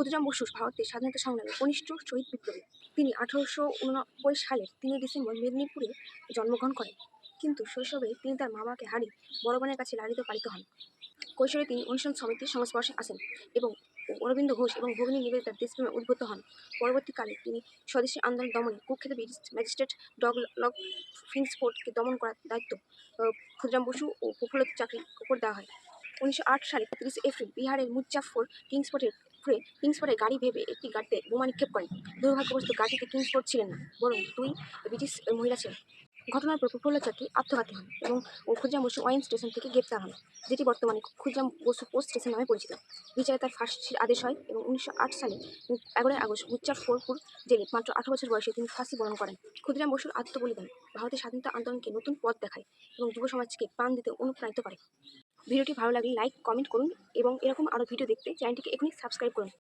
ক্ষুদিরাম বসু ভারতের স্বাধীনতা সংগ্রামে কনিষ্ঠ শহীদ বিপ্লবী। তিনি 1889 সালের 3 ডিসেম্বর মেদিনীপুরে জন্মগ্রহণ করেন, কিন্তু শৈশবে তিনি তার মা-বাবাকে হারিয়ে বড় বোনের কাছে লালিত পালিত হন। কৈশোরে তিনি অনুশীলন সমিতির সংস্পর্শে আসেন এবং অরবিন্দ ঘোষ এবং ভগিনী নিবেদিতার দেশপ্রেমে উদ্বুদ্ধ হন। পরবর্তীকালে তিনি স্বদেশী আন্দোলন দমনে কুখ্যাত ব্রিটিশ ম্যাজিস্ট্রেট ডগলগ ফিন্সফোর্ডকে দমন করার দায়িত্ব ক্ষুদিরাম বসু ও প্রফুল্ল চাকরির উপর দেওয়া হয়। 1908 সালে 30 এপ্রিল বিহারের মুজাফফর কিংসফোর্ডে গাড়ি ভেবে একটি গাড়িতে বোমা নিক্ষেপ করেন। দুর্ভাগ্যবশত গাড়িতে কিংসফোর্ড ছিলেন না, বরং 2 ব্রিটিশ মহিলা ছিলেন। ঘটনার পর প্রফুল্ল চাকী আত্মঘাতী হন এবং ক্ষুদিরাম বসু ওয়াইন স্টেশন থেকে গ্রেপ্তার হন, যেটি বর্তমানে ক্ষুদিরাম বসু পোস্ট স্টেশন নামে পরিচিত। বিচারে তার ফাঁসির আদেশ হয় এবং 1908 সালে 11 আগস্ট মুজাফফরপুর জেলে মাত্র 18 বছর বয়সে তিনি ফাঁসি বরণ করেন। ক্ষুদিরাম বসুর আত্মবলিদান ভারতের স্বাধীনতা আন্দোলনকে নতুন পথ দেখায় এবং যুব সমাজকে প্রাণ দিতে অনুপ্রাণিত করে। ভিডিওটি ভালো লাগলে লাইক, কমেন্ট করুন এবং এরকম আরও ভিডিও দেখতে চ্যানেলটিকে এখনই সাবস্ক্রাইব করুন।